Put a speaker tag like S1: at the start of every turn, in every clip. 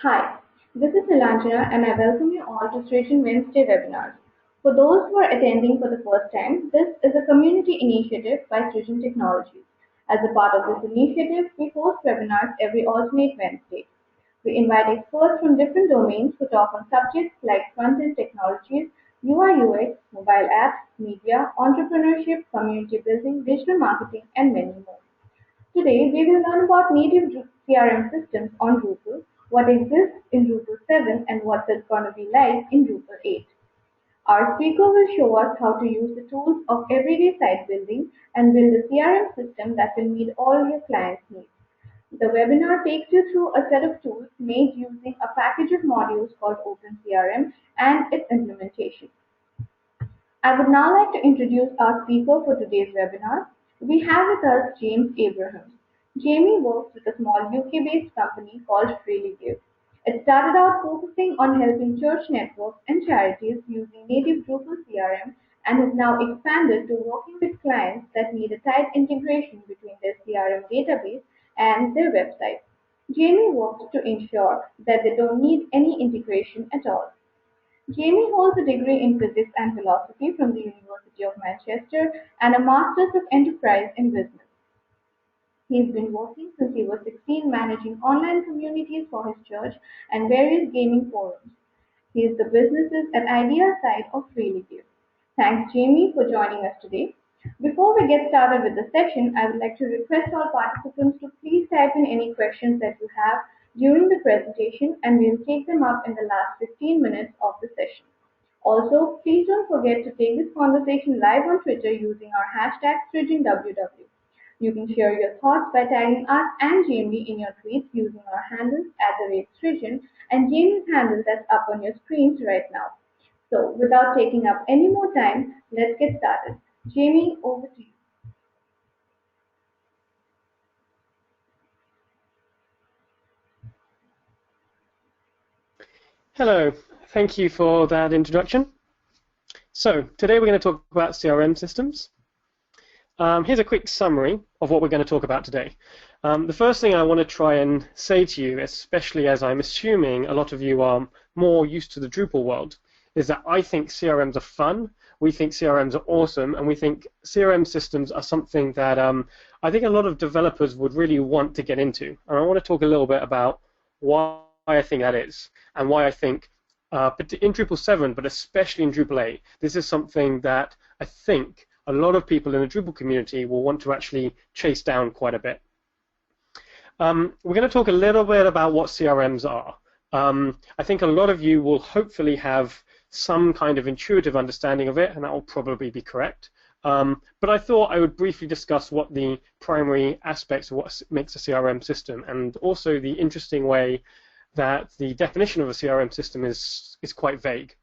S1: Hi, this is Nilanjana and I welcome you all to Srijan Wednesday webinars. For those who are attending for the first time, this is a community initiative by Srijan Technologies. As a part of this initiative, we host webinars every alternate Wednesday. We invite experts from different domains to talk on subjects like front-end technologies, UI/UX, mobile apps, media, entrepreneurship, community building, digital marketing, and many more. Today, we will learn about native CRM systems on Drupal, what exists in Drupal 7 and what's it going to be like in Drupal 8. Our speaker will show us how to use the tools of everyday site building and build a CRM system that will meet all your clients' needs. The webinar takes you through a set of tools made using a package of modules called OpenCRM and its implementation. I would now like to introduce our speaker for today's webinar. We have with us James Abrahams. Jamie works with a small UK-based company called Freely Give. It started out focusing on helping church networks and charities using native Drupal CRM and has now expanded to working with clients that need a tight integration between their CRM database and their website. Jamie works to ensure that they don't need any integration at all. Jamie holds a degree in physics and philosophy from the University of Manchester and a master's of enterprise in business. He's been working since he was 16 managing online communities for his church and various gaming forums. He is the businesses and ideas side of Freely Give. Thanks, Jamie, for joining us today. Before we get started with the session, I would like to request all participants to please type in any questions that you have during the presentation and we'll take them up in the last 15 minutes of the session. Also, please don't forget to take this conversation live on Twitter using our hashtag SrijanWW. You can share your thoughts by tagging us and Jamie in your tweets using our handles @Srijan and Jamie's handle that's up on your screens right now. So, without taking up any more time, let's get started. Jamie, over to you.
S2: Hello, thank you for that introduction. So today we're going to talk about CRM systems. Here's a quick summary of what we're going to talk about today. The first thing I want to try and say to you, especially as I'm assuming a lot of you are more used to the Drupal world, is that I think CRMs are fun, we think CRMs are awesome, and we think CRM systems are something that I think a lot of developers would really want to get into. And I want to talk a little bit about why I think that is, and why I think in Drupal 7, but especially in Drupal 8, this is something that I think a lot of people in the Drupal community will want to actually chase down quite a bit. We're going to talk a little bit about what CRMs are. I think a lot of you will hopefully have some kind of intuitive understanding of it, and that will probably be correct. But I thought I would briefly discuss what the primary aspects of what makes a CRM system, and also the interesting way that the definition of a CRM system is quite vague.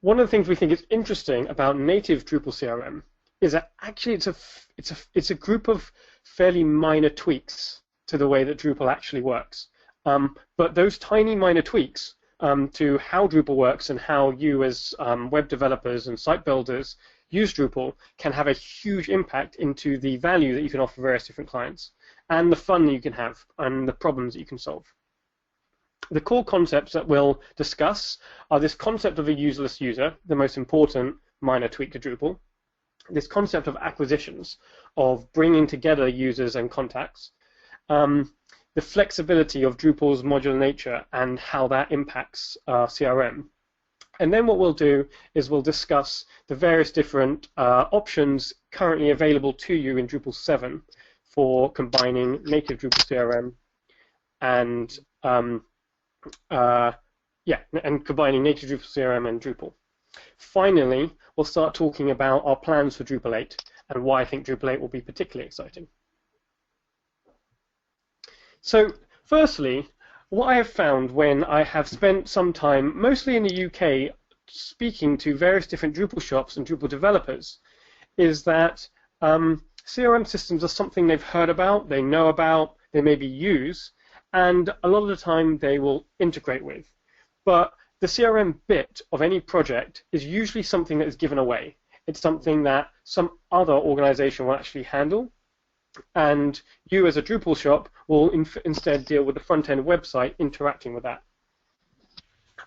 S2: One of the things we think is interesting about native Drupal CRM is that actually it's a group of fairly minor tweaks to the way that Drupal actually works. But those tiny minor tweaks to how Drupal works and how you as web developers and site builders use Drupal can have a huge impact into the value that you can offer various different clients and the fun that you can have and the problems that you can solve. The core concepts that we'll discuss are this concept of a userless user, the most important minor tweak to Drupal, this concept of acquisitions, of bringing together users and contacts, the flexibility of Drupal's modular nature and how that impacts CRM. And then what we'll do is we'll discuss the various different options currently available to you in Drupal 7 for combining native Drupal CRM and combining native Drupal CRM and Drupal. Finally, we'll start talking about our plans for Drupal 8 and why I think Drupal 8 will be particularly exciting. So, firstly, what I have found when I have spent some time, mostly in the UK, speaking to various different Drupal shops and Drupal developers, is that CRM systems are something they've heard about, they know about, they maybe use, and a lot of the time they will integrate with. But the CRM bit of any project is usually something that is given away. It's something that some other organization will actually handle. and you as a Drupal shop will instead deal with the front-end website interacting with that.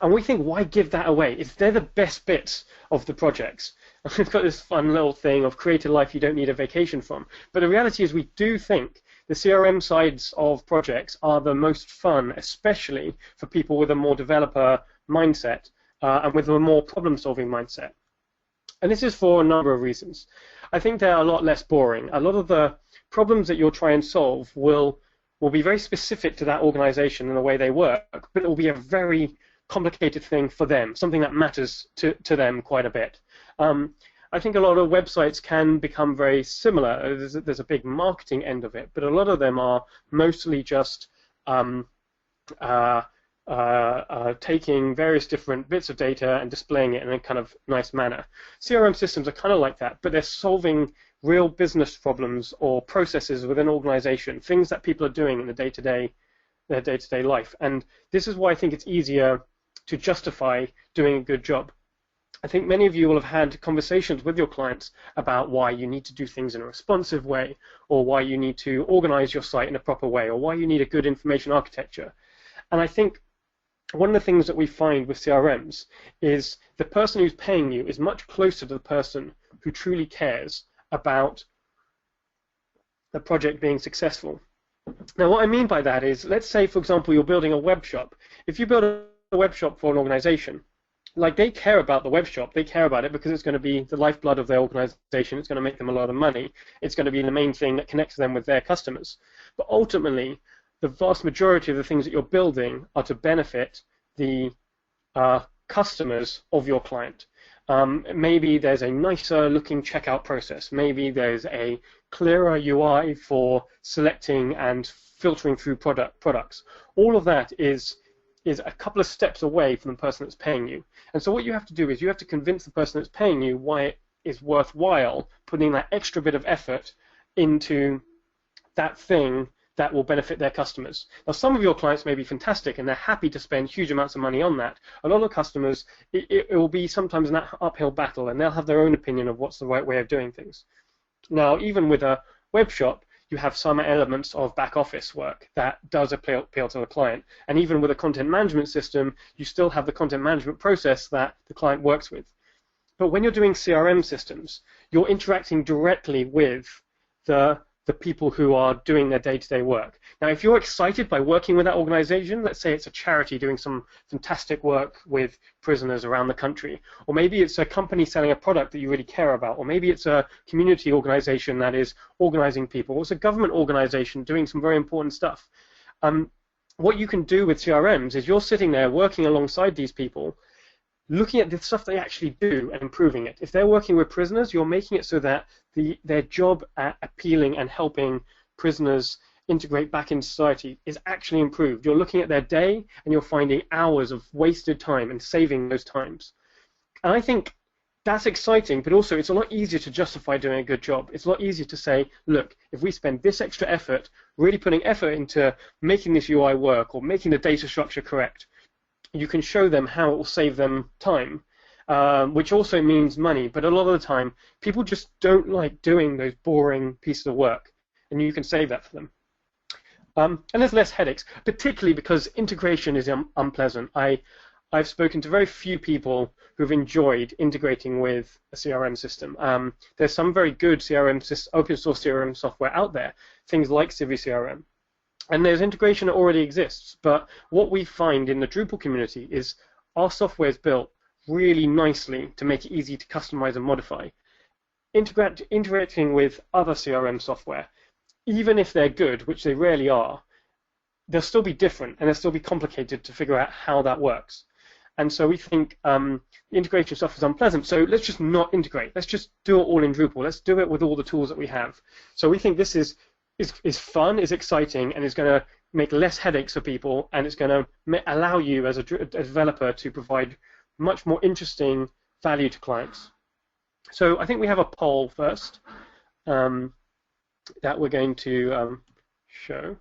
S2: And we think, why give that away? If they're the best bits of the projects. We've got this fun little thing of create a life you don't need a vacation from. But the reality is we do think the CRM sides of projects are the most fun, especially for people with a more developer mindset and with a more problem-solving mindset. And this is for a number of reasons. I think they're a lot less boring. A lot of the problems that you'll try and solve will be very specific to that organization and the way they work, but it will be a very complicated thing for them, something that matters to them quite a bit. I think a lot of websites can become very similar. There's a big marketing end of it, but a lot of them are mostly just taking various different bits of data and displaying it in a kind of nice manner. CRM systems are kind of like that, but they're solving real business problems or processes within an organization, things that people are doing in the their day-to-day life. And this is why I think it's easier to justify doing a good job. I think many of you will have had conversations with your clients about why you need to do things in a responsive way, or why you need to organize your site in a proper way, or why you need a good information architecture. And I think one of the things that we find with CRMs is the person who's paying you is much closer to the person who truly cares about the project being successful. Now, what I mean by that is, let's say, for example, you're building a web shop. If you build a web shop for an organization, like, they care about the web shop. They care about it because it's going to be the lifeblood of their organization. It's going to make them a lot of money. It's going to be the main thing that connects them with their customers. But ultimately, the vast majority of the things that you're building are to benefit the customers of your client. Maybe there's a nicer looking checkout process. Maybe there's a clearer UI for selecting and filtering through products. All of that is a couple of steps away from the person that's paying you. And so what you have to do is you have to convince the person that's paying you why it is worthwhile putting that extra bit of effort into that thing that will benefit their customers. Now, some of your clients may be fantastic and they're happy to spend huge amounts of money on that. A lot of customers, it will be sometimes an uphill battle, and they'll have their own opinion of what's the right way of doing things. Now, even with a web shop, you have some elements of back office work that does appeal to the client. And even with a content management system, you still have the content management process that the client works with. But when you're doing CRM systems, you're interacting directly with the people who are doing their day-to-day work. Now, if you're excited by working with that organization, let's say it's a charity doing some fantastic work with prisoners around the country, or maybe it's a company selling a product that you really care about, or maybe it's a community organization that is organizing people, or it's a government organization doing some very important stuff. What you can do with CRMs is you're sitting there working alongside these people, looking at the stuff they actually do and improving it. If they're working with prisoners, you're making it so that their job at appealing and helping prisoners integrate back in society is actually improved. You're looking at their day and you're finding hours of wasted time and saving those times. And I think that's exciting, but also it's a lot easier to justify doing a good job. It's a lot easier to say, look, if we spend this extra effort, really putting effort into making this UI work or making the data structure correct, you can show them how it will save them time, which also means money. But a lot of the time, people just don't like doing those boring pieces of work, and you can save that for them. And there's less headaches, particularly because integration is unpleasant. I've spoken to very few people who've enjoyed integrating with a CRM system. There's some very good open source CRM software out there, things like CiviCRM. And there's integration that already exists, but what we find in the Drupal community is our software is built really nicely to make it easy to customize and modify. Interacting with other CRM software, even if they're good, which they rarely are, they'll still be different and they'll still be complicated to figure out how that works. And so we think integration stuff is unpleasant, so let's just not integrate. Let's just do it all in Drupal. Let's do it with all the tools that we have. So we think this is fun, is exciting, and is going to make less headaches for people, and it's going to allow you as a developer to provide much more interesting value to clients. So I think we have a poll first that we're going to show.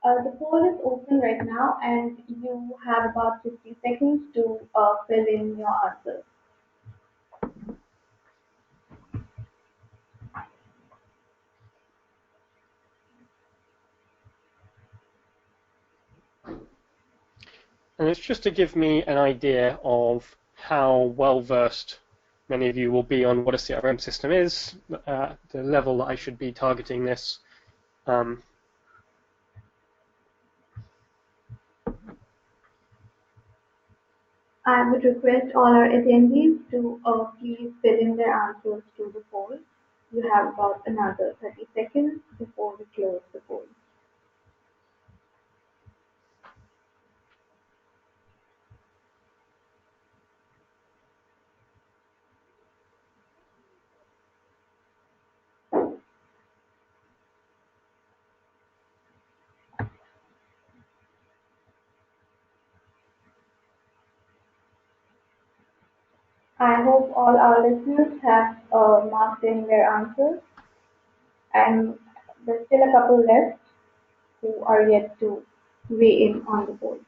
S1: The poll is open right now, and you have about 50 seconds to fill in your answers.
S2: And it's just to give me an idea of how well-versed many of you will be on what a CRM system is, the level that I should be targeting this.
S1: I would request all our attendees to please fill in their answers to the poll. You have about another 30 seconds before we close the poll. I hope all our listeners have marked in their answers, and there's still a couple left who are yet to weigh in on the poll.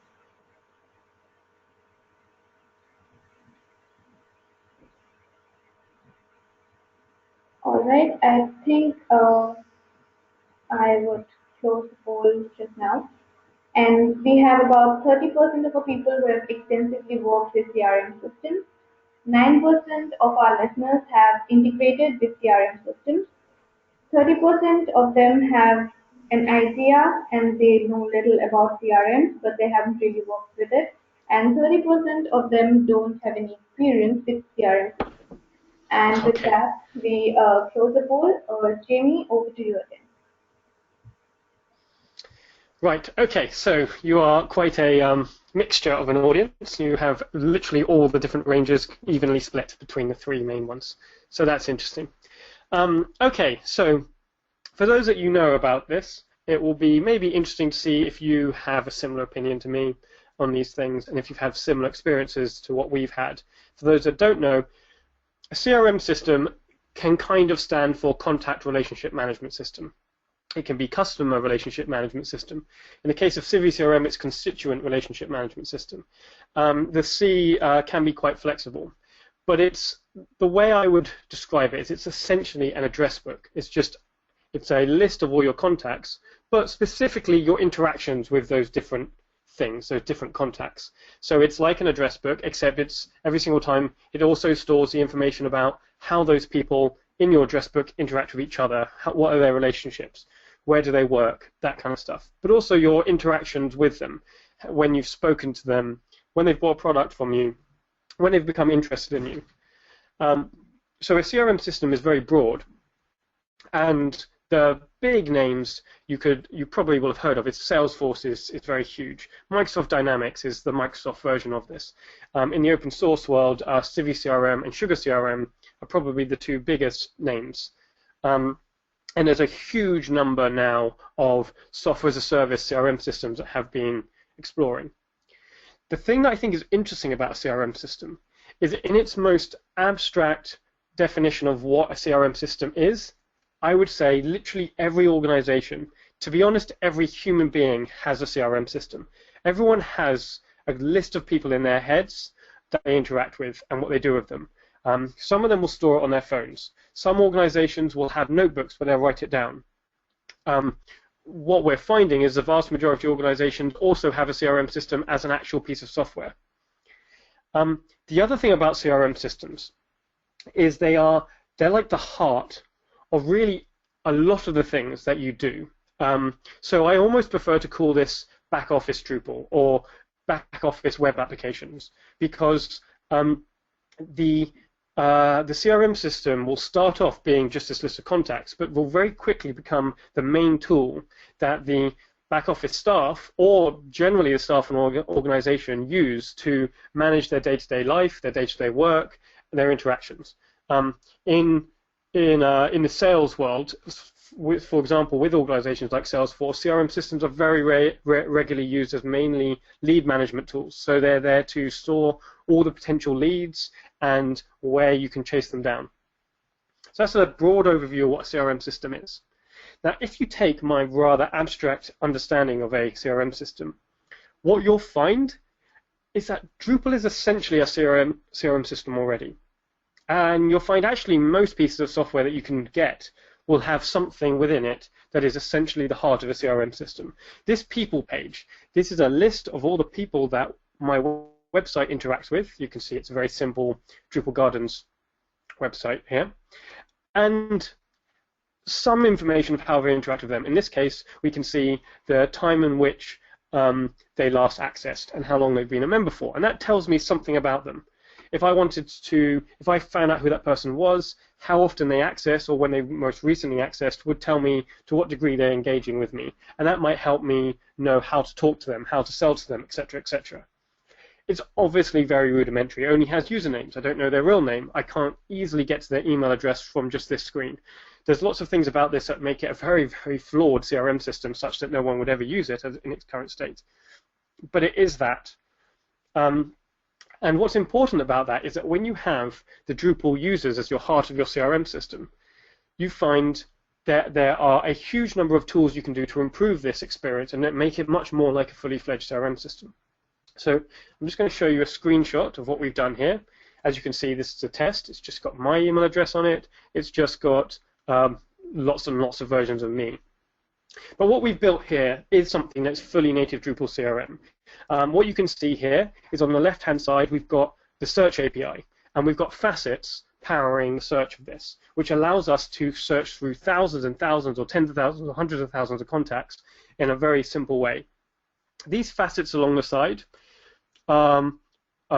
S1: All right, I think I would close the poll just now. And we have about 30% of our people who have extensively worked with CRM systems. 9% of our listeners have integrated with CRM systems. 30% of them have an idea and they know little about CRM, but they haven't really worked with it. And 30% of them don't have any experience with CRM systems. And with
S2: Okay.
S1: that, we close the poll. Jamie, over to you again.
S2: Right, okay, so you are quite a mixture of an audience. You have literally all the different ranges evenly split between the three main ones. So that's interesting. Okay, so for those that you know about this, it will be maybe interesting to see if you have a similar opinion to me on these things and if you've had similar experiences to what we've had. For those that don't know, a CRM system can kind of stand for Contact Relationship Management System. It can be Customer Relationship Management System. In the case of CRM, it's Constituent Relationship Management System. The C can be quite flexible, but it's the way I would describe it is it's essentially an address book. It's a list of all your contacts, but specifically your interactions with those different things, those different contacts. So it's like an address book, except it's every single time it also stores the information about how those people in your address book interact with each other, what are their relationships, where do they work, that kind of stuff. But also your interactions with them, when you've spoken to them, when they've bought a product from you, when they've become interested in you. So a CRM system is very broad, and the big names you probably will have heard of. Salesforce is very huge. Microsoft Dynamics is the Microsoft version of this. In the open source world, CRM and Sugar CRM are probably the two biggest names. And there's a huge number now of software as a service CRM systems that have been exploring. The thing that I think is interesting about a CRM system is in its most abstract definition of what a CRM system is, I would say literally every organization, to be honest, every human being has a CRM system. Everyone has a list of people in their heads that they interact with and what they do with them. Some of them will store it on their phones. Some organizations will have notebooks where they'll write it down. What we're finding is the vast majority of organizations also have a CRM system as an actual piece of software. The other thing about CRM systems is they're like the heart of really a lot of the things that you do. So I almost prefer to call this back office Drupal or back office web applications, because the CRM system will start off being just this list of contacts, but will very quickly become the main tool that the back office staff, or generally the staff in an organization, use to manage their day-to-day life, their day-to-day work, and their interactions. In the sales world, for example, with organizations like Salesforce, CRM systems are very regularly used as mainly lead management tools. So they're there to store all the potential leads and where you can chase them down. So that's a broad overview of what a CRM system is. Now, if you take my rather abstract understanding of a CRM system, what you'll find is that Drupal is essentially a CRM system already. And you'll find actually most pieces of software that you can get will have something within it that is essentially the heart of a CRM system. This people page, this is a list of all the people that my website interacts with. You can see it's a very simple Drupal Gardens website here, and some information of how they interact with them. In this case, we can see the time in which they last accessed and how long they've been a member for, and that tells me something about them. If I found out who that person was, how often they access, or when they most recently accessed, would tell me to what degree they're engaging with me, and that might help me know how to talk to them, how to sell to them, etc., etc. It's obviously very rudimentary. It only has usernames. I don't know their real name. I can't easily get to their email address from just this screen. There's lots of things about this that make it a very, very flawed CRM system, such that no one would ever use it in its current state. But it is that. And what's important about that is that when you have the Drupal users as your heart of your CRM system, you find that there are a huge number of tools you can do to improve this experience and make it much more like a fully fledged CRM system. So I'm just going to show you a screenshot of what we've done here. As you can see, this is a test. It's just got my email address on it. It's just got lots and lots of versions of me. But what we've built here is something that's fully native Drupal CRM. What you can see here is on the left-hand side, we've got the search API, and we've got facets powering the search of this, which allows us to search through thousands and thousands, or tens of thousands, or hundreds of thousands of contacts in a very simple way. These facets along the side are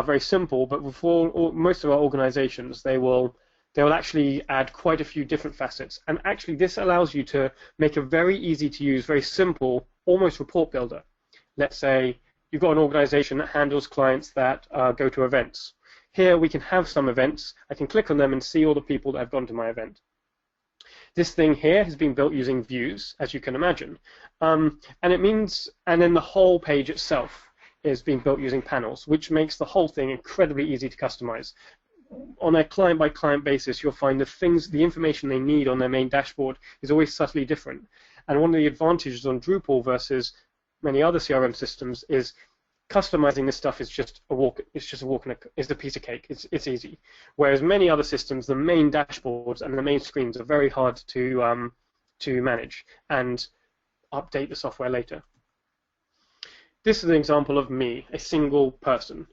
S2: very simple, but for most of our organizations, they will actually add quite a few different facets. And actually, this allows you to make a very easy to use, very simple, almost report builder. Let's say you've got an organization that handles clients that go to events. Here we can have some events. I can click on them and see all the people that have gone to my event. This thing here has been built using views, as you can imagine. And then the whole page itself is being built using panels, which makes the whole thing incredibly easy to customize. On a client-by-client basis, you'll find the information they need on their main dashboard is always subtly different. And one of the advantages on Drupal versus many other CRM systems is customizing this stuff is just a walk. It's just a walk and it's a piece of cake. It's easy. Whereas many other systems, the main dashboards and the main screens are very hard to manage and update the software later. This is an example of me, a single person.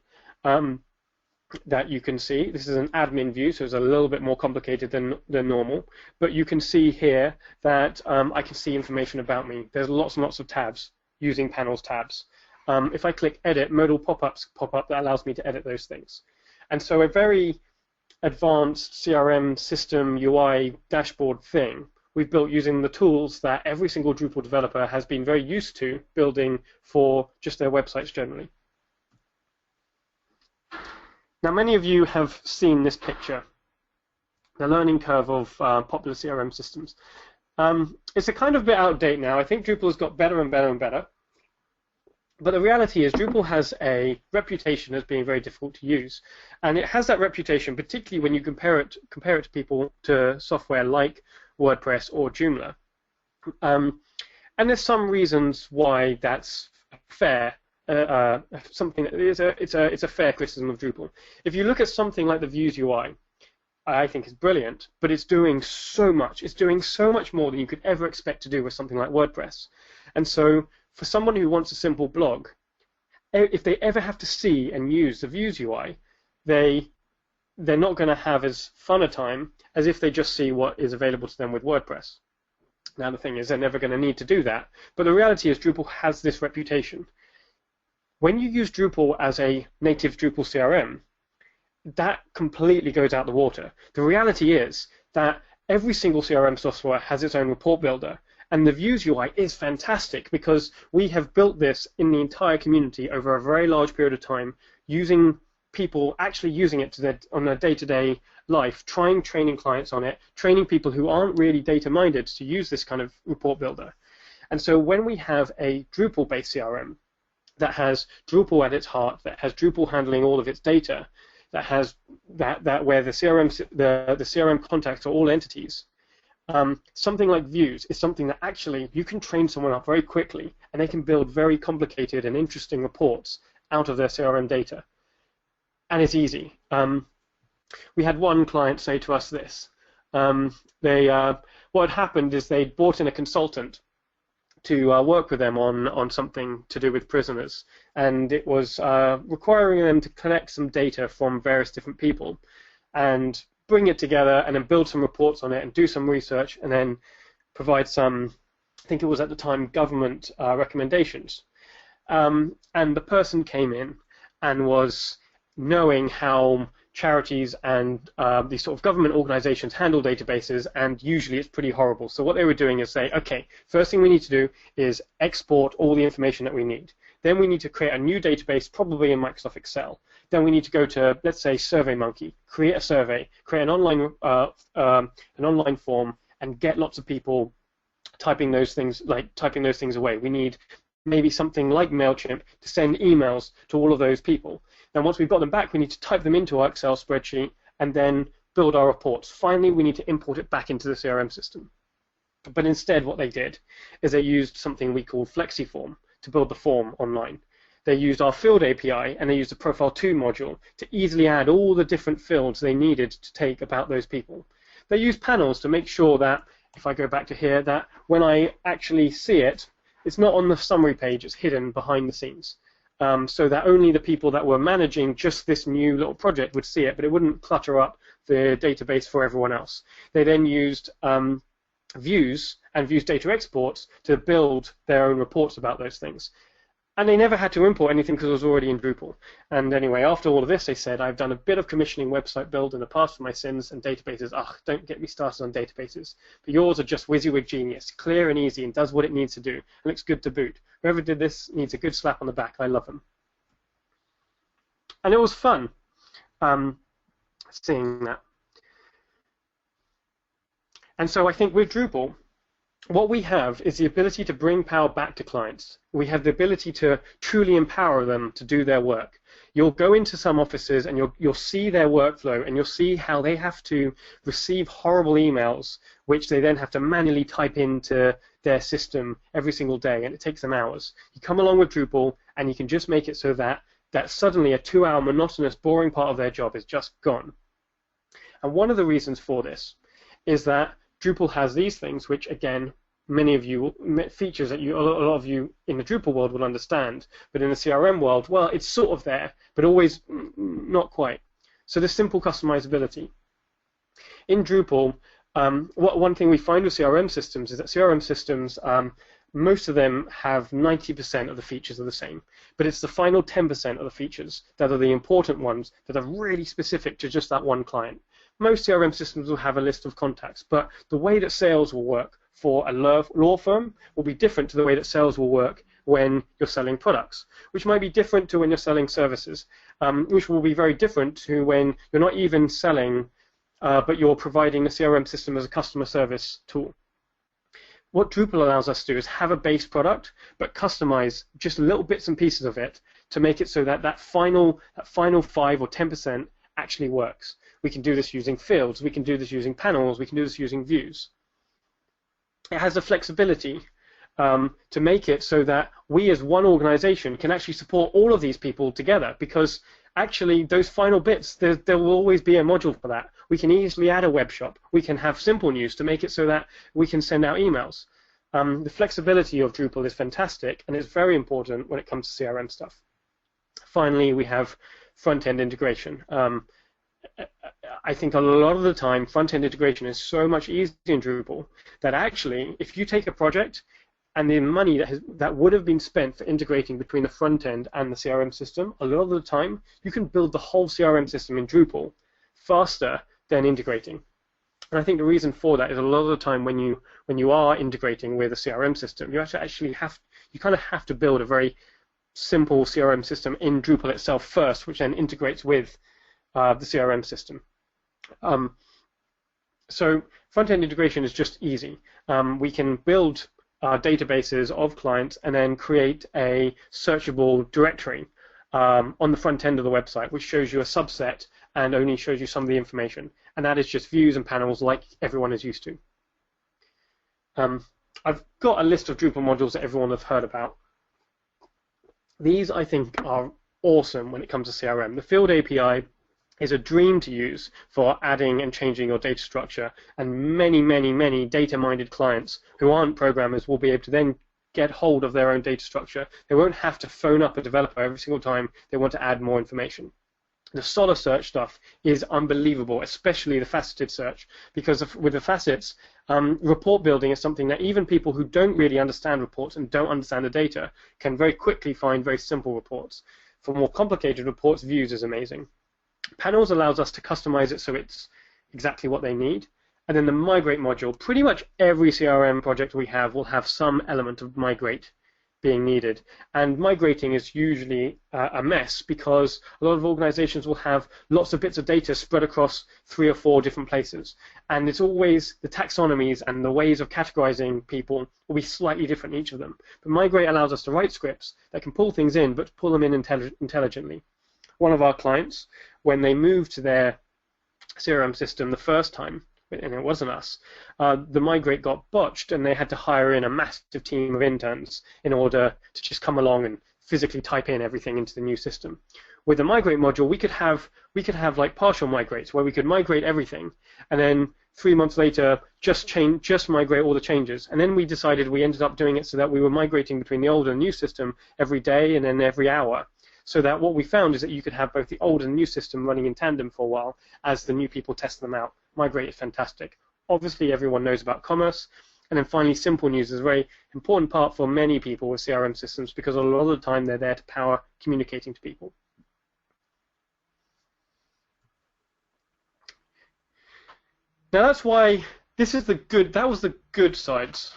S2: That you can see. This is an admin view, so it's a little bit more complicated than normal. But you can see here that I can see information about me. There's lots and lots of tabs using panels tabs. If I click edit, modal pop-ups pop up that allows me to edit those things. And so a very advanced CRM system UI dashboard thing we've built using the tools that every single Drupal developer has been very used to building for just their websites generally. Now, many of you have seen this picture, the learning curve of popular CRM systems. It's a kind of bit out of date now. I think Drupal has got better and better and better. But the reality is Drupal has a reputation as being very difficult to use. And it has that reputation, particularly when you compare it to software like WordPress or Joomla. And there's some reasons why that's fair. Something that it's a fair criticism of Drupal. If you look at something like the Views UI, I think it's brilliant, but it's doing so much. It's doing so much more than you could ever expect to do with something like WordPress. And so, for someone who wants a simple blog, if they ever have to see and use the Views UI, they're not going to have as fun a time as if they just see what is available to them with WordPress. Now, the thing is, they're never going to need to do that. But the reality is, Drupal has this reputation. When you use Drupal as a native Drupal CRM, that completely goes out the water. The reality is that every single CRM software has its own report builder, and the Views UI is fantastic because we have built this in the entire community over a very large period of time, using people actually using it on their day-to-day life, training clients on it, training people who aren't really data-minded to use this kind of report builder. And so when we have a Drupal-based CRM, that has Drupal at its heart, that has Drupal handling all of its data, that has that where the CRM contacts are all entities. Something like Views is something that actually you can train someone up very quickly, and they can build very complicated and interesting reports out of their CRM data, and it's easy. We had one client say to us this: what had happened is they'd brought in a consultant to work with them on something to do with prisoners, and it was requiring them to collect some data from various different people and bring it together and then build some reports on it and do some research and then provide some, I think it was at the time, government recommendations. And the person came in and was knowing how charities and these sort of government organizations handle databases, and usually it's pretty horrible. So what they were doing is say, okay, first thing we need to do is export all the information that we need. Then we need to create a new database, probably in Microsoft Excel. Then we need to go to, let's say, SurveyMonkey, create a survey, create an online form, and get lots of people typing those things away. We need maybe something like MailChimp to send emails to all of those people. Then once we've got them back, we need to type them into our Excel spreadsheet and then build our reports. Finally, we need to import it back into the CRM system. But instead, what they did is they used something we call FlexiForm to build the form online. They used our field API and they used the Profile 2 module to easily add all the different fields they needed to take about those people. They used panels to make sure that, if I go back to here, that when I actually see it, it's not on the summary page, it's hidden behind the scenes. So that only the people that were managing just this new little project would see it, but it wouldn't clutter up the database for everyone else. They then used views and views data exports to build their own reports about those things. And they never had to import anything because it was already in Drupal. And anyway, after all of this, they said, I've done a bit of commissioning website build in the past for my sins, and databases, don't get me started on databases. But yours are just WYSIWYG genius, clear and easy, and does what it needs to do, and looks good to boot. Whoever did this needs a good slap on the back. I love them. And it was fun seeing that. And so I think with Drupal, what we have is the ability to bring power back to clients. We have the ability to truly empower them to do their work. You'll go into some offices and you'll see their workflow, and you'll see how they have to receive horrible emails, which they then have to manually type into their system every single day, and it takes them hours. You come along with Drupal, and you can just make it so that suddenly a 2-hour monotonous, boring part of their job is just gone. And one of the reasons for this is that Drupal has these things, which again, many of you, features that a lot of you in the Drupal world will understand, but in the CRM world, well, it's sort of there, but always not quite. So the simple customizability. In Drupal, one thing we find with CRM systems is that CRM systems, most of them have 90% of the features are the same, but it's the final 10% of the features that are the important ones that are really specific to just that one client. Most CRM systems will have a list of contacts, but the way that sales will work for a law firm will be different to the way that sales will work when you're selling products, which might be different to when you're selling services, which will be very different to when you're not even selling, but you're providing the CRM system as a customer service tool. What Drupal allows us to do is have a base product, but customize just little bits and pieces of it to make it so that that final 5 or 10% actually works. We can do this using fields, we can do this using panels, we can do this using views. It has the flexibility to make it so that we as one organization can actually support all of these people together, because actually those final bits, there will always be a module for that. We can easily add a web shop. We can have simple news to make it so that we can send out emails. The flexibility of Drupal is fantastic, and it's very important when it comes to CRM stuff. Finally, we have front-end integration. I think a lot of the time front-end integration is so much easier in Drupal that actually if you take a project and the money that would have been spent for integrating between the front end and the CRM system, a lot of the time you can build the whole CRM system in Drupal faster than integrating. And I think the reason for that is a lot of the time when you are integrating with a CRM system, you kind of have to build a very simple CRM system in Drupal itself first, which then integrates with the CRM system. So front-end integration is just easy. We can build databases of clients and then create a searchable directory on the front end of the website, which shows you a subset and only shows you some of the information. And that is just views and panels like everyone is used to. I've got a list of Drupal modules that everyone has heard about. These, I think, are awesome when it comes to CRM. The Field API is a dream to use for adding and changing your data structure, and many, many, many data-minded clients who aren't programmers will be able to then get hold of their own data structure. They won't have to phone up a developer every single time they want to add more information. The SOLR search stuff is unbelievable, especially the faceted search, because with the facets, report building is something that even people who don't really understand reports and don't understand the data can very quickly find very simple reports. For more complicated reports, views is amazing. Panels allows us to customize it so it's exactly what they need. And then the migrate module, pretty much every CRM project we have will have some element of migrate being needed. And migrating is usually a mess because a lot of organizations will have lots of bits of data spread across 3 or 4 different places. And it's always the taxonomies and the ways of categorizing people will be slightly different in each of them. But migrate allows us to write scripts that can pull things in, but pull them in intelligently. One of our clients, when they moved to their CRM system the first time, and it wasn't us, the migrate got botched and they had to hire in a massive team of interns in order to just come along and physically type in everything into the new system. With the migrate module, we could have like partial migrates where we could migrate everything and then 3 months later just migrate all the changes. And then we decided we ended up doing it so that we were migrating between the old and new system every day and then every hour. So that what we found is that you could have both the old and new system running in tandem for a while as the new people test them out. Migrate is fantastic. Obviously, everyone knows about commerce. And then finally, simple news is a very important part for many people with CRM systems because a lot of the time they're there to power communicating to people. Now that's why this is that was the good sides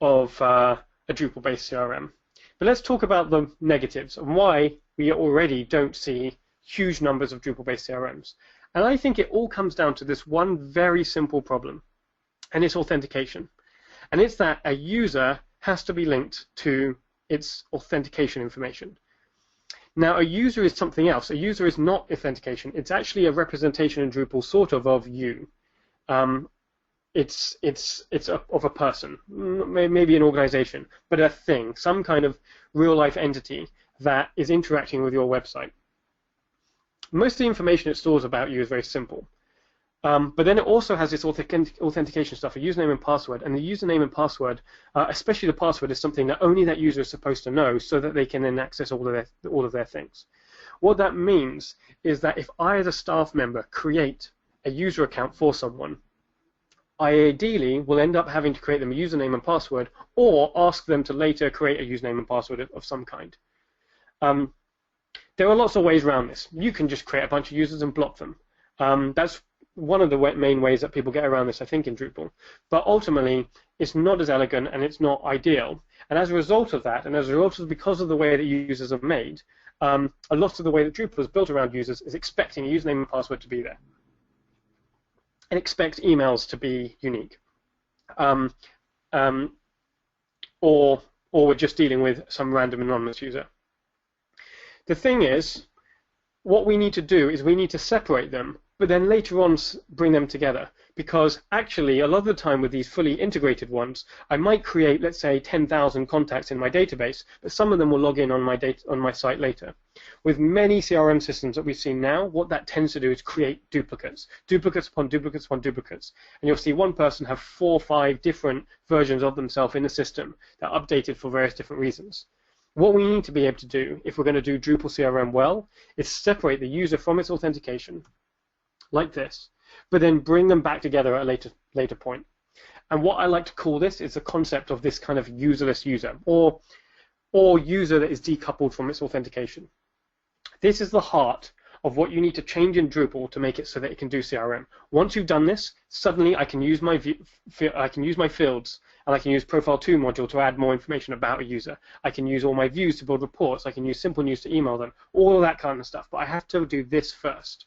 S2: of a Drupal-based CRM. But let's talk about the negatives and why we already don't see huge numbers of Drupal-based CRMs. And I think it all comes down to this one very simple problem, and it's authentication. And it's that a user has to be linked to its authentication information. Now, a user is something else. A user is not authentication. It's actually a representation in Drupal sort of you. It's of a person, maybe an organization, but a thing, some kind of real-life entity that is interacting with your website. Most of the information it stores about you is very simple. But then it also has this authentication stuff, a username and password. And the username and password, especially the password, is something that only that user is supposed to know so that they can then access all of their things. What that means is that if I, as a staff member, create a user account for someone, I ideally will end up having to create them a username and password or ask them to later create a username and password of some kind. There are lots of ways around this. You can just create a bunch of users and block them. That's one of the main ways that people get around this, I think, in Drupal. But ultimately, it's not as elegant and it's not ideal. And as a result of that, and as a result of because of the way that users are made, a lot of the way that Drupal is built around users is expecting a username and password to be there. And expect emails to be unique. Or we're just dealing with some random anonymous user. The thing is, what we need to do is we need to separate them, but then later on bring them together. Because actually, a lot of the time with these fully integrated ones, I might create, let's say, 10,000 contacts in my database, but some of them will log in on my site later. With many CRM systems that we've seen now, what that tends to do is create duplicates. Duplicates upon duplicates upon duplicates. And you'll see one person have 4 or 5 different versions of themselves in the system that are updated for various different reasons. What we need to be able to do, if we're going to do Drupal CRM well, is separate the user from its authentication, like this, but then bring them back together at a later point. And what I like to call this is the concept of this kind of userless user, or user that is decoupled from its authentication. This is the heart of what you need to change in Drupal to make it so that it can do CRM. Once you've done this, suddenly I can use my fields, and I can use Profile 2 module to add more information about a user. I can use all my views to build reports. I can use simple news to email them, all of that kind of stuff. But I have to do this first.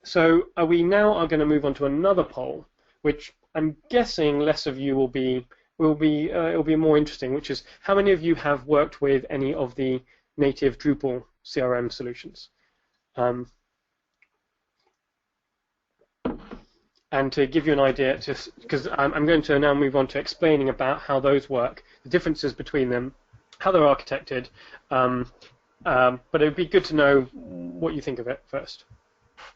S2: So we now are going to move on to another poll, which I'm guessing less of you will be it'll be more interesting, which is how many of you have worked with any of the native Drupal CRM solutions? And to give you an idea, just because I'm going to now move on to explaining about how those work, the differences between them, how they're architected, but it would be good to know what you think of it first.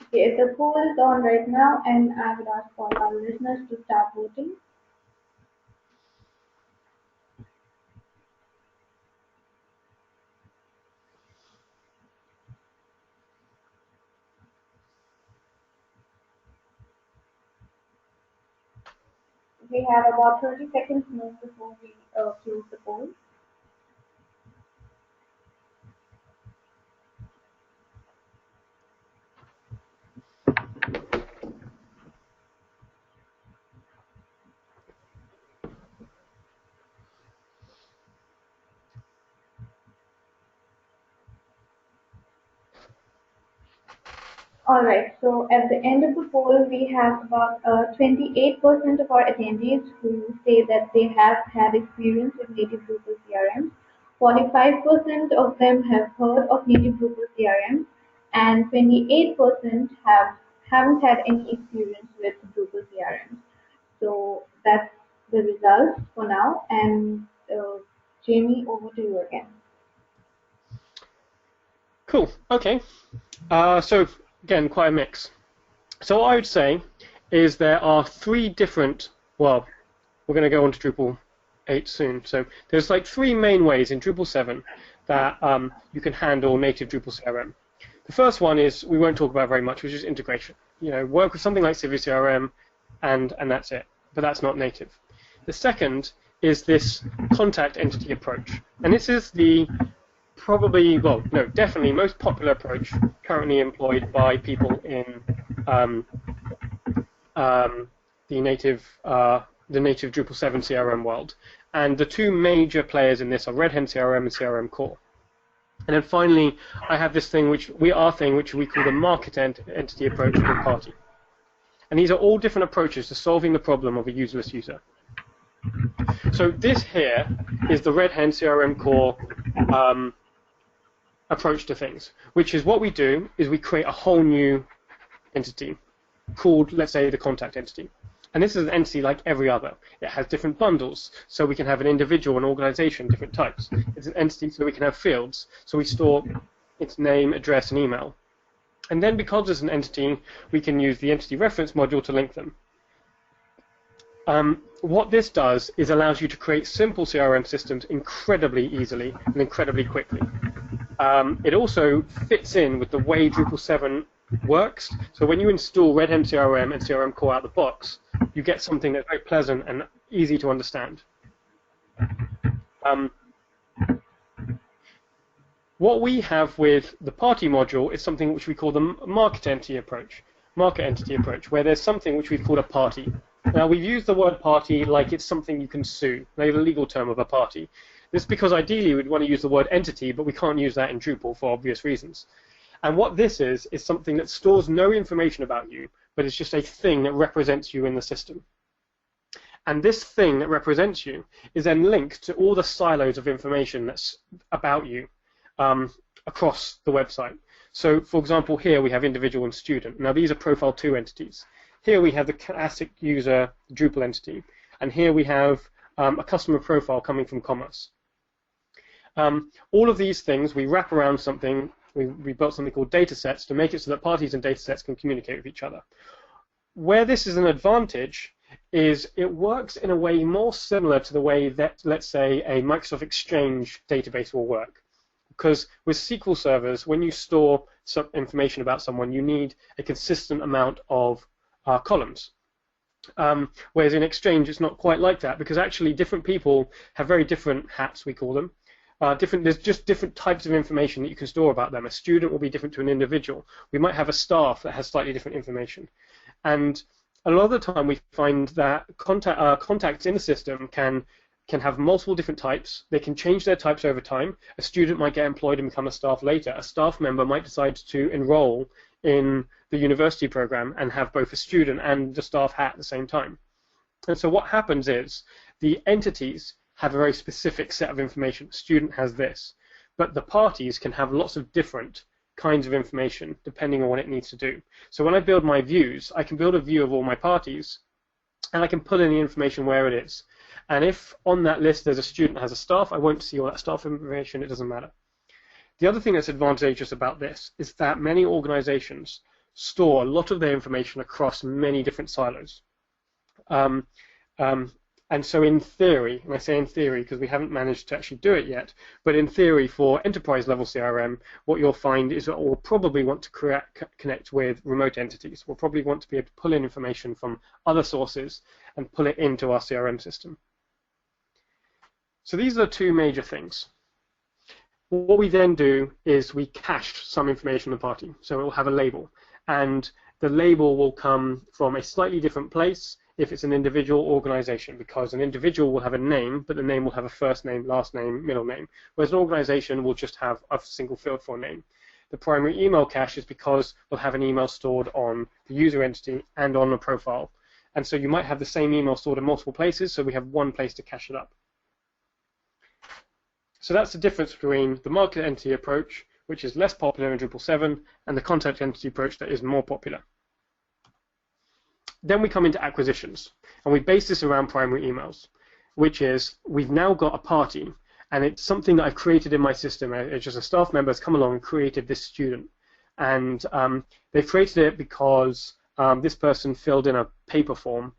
S1: Okay, the poll is on right now, and I would ask all our listeners to start voting. We have about 30 seconds more before we close the poll. All right, so at the end of the poll, we have about 28% of our attendees who say that they have had experience with Native Drupal CRM. 45% of them have heard of Native Drupal CRM, and 28% haven't had any experience with Drupal CRM. So that's the results for now. And Jamie, over to you again.
S2: Cool. Okay. So again, quite a mix. So what I would say is there are three different, well, we're going to go on to Drupal 8 soon. So there's like three main ways in Drupal 7 that you can handle native Drupal CRM. The first one is, we won't talk about very much, which is integration. You know, work with something like Civi CRM and that's it. But that's not native. The second is this contact entity approach. And this is the probably, well, no, definitely most popular approach currently employed by people in the native Drupal 7 CRM world. And the two major players in this are Red Hen CRM and CRM Core. And then finally, I have this thing which we call the market entity approach or party. And these are all different approaches to solving the problem of a userless user. So this here is the Red Hen CRM Core approach to things, which is what we do is we create a whole new entity called, let's say, the contact entity. And this is an entity like every other. It has different bundles, so we can have an individual, an organization, different types. It's an entity so we can have fields, so we store its name, address, and email. And then because it's an entity, we can use the entity reference module to link them. What this does is allows you to create simple CRM systems incredibly easily and incredibly quickly. It also fits in with the way Drupal 7 works. So when you install Red Hen CRM and CRM Core out of the box, you get something that's very pleasant and easy to understand. What we have with the party module is something which we call the market entity approach, where there's something which we've called a party. Now, we've used the word party like it's something you can sue, like the legal term of a party. This is because ideally we'd want to use the word entity, but we can't use that in Drupal for obvious reasons. And what this is something that stores no information about you, but it's just a thing that represents you in the system. And this thing that represents you is then linked to all the silos of information that's about you across the website. So, for example, here we have individual and student. Now, these are profile 2 entities. Here we have the classic user Drupal entity. And here we have a customer profile coming from commerce. All of these things we wrap around something. We built something called datasets to make it so that parties and datasets can communicate with each other. Where this is an advantage is it works in a way more similar to the way that, let's say, a Microsoft Exchange database will work. Because with SQL servers, when you store some information about someone, you need a consistent amount of columns. Whereas in Exchange, it's not quite like that, because actually different people have very different hats, we call them. There's just different types of information that you can store about them. A student will be different to an individual. We might have a staff that has slightly different information. And a lot of the time we find that contacts in the system can have multiple different types. They can change their types over time. A student might get employed and become a staff later. A staff member might decide to enroll in the university program and have both a student and the staff hat at the same time. And so what happens is the entities have a very specific set of information. The student has this. But the parties can have lots of different kinds of information depending on what it needs to do. So when I build my views, I can build a view of all my parties and I can put in the information where it is. And if on that list there's a student that has a staff, I won't see all that staff information. It doesn't matter. The other thing that's advantageous about this is that many organizations store a lot of their information across many different silos. And so in theory, and I say in theory because we haven't managed to actually do it yet, but in theory for enterprise level CRM, what you'll find is that we'll probably want to connect with remote entities. We'll probably want to be able to pull in information from other sources and pull it into our CRM system. So these are the two major things. What we then do is we cache some information on the party. So it will have a label, and the label will come from a slightly different place if it's an individual organization, because an individual will have a name, but the name will have a first name, last name, middle name, whereas an organization will just have a single field for a name. The primary email cache is because we'll have an email stored on the user entity and on a profile. And so you might have the same email stored in multiple places, so we have one place to cache it up. So that's the difference between the market entity approach, which is less popular in Drupal 7, and the contact entity approach that is more popular. Then we come into acquisitions, and we base this around primary emails, which is we've now got a party, and it's something that I've created in my system. It's just a staff member has come along and created this student, and they've created it because this person filled in a paper form,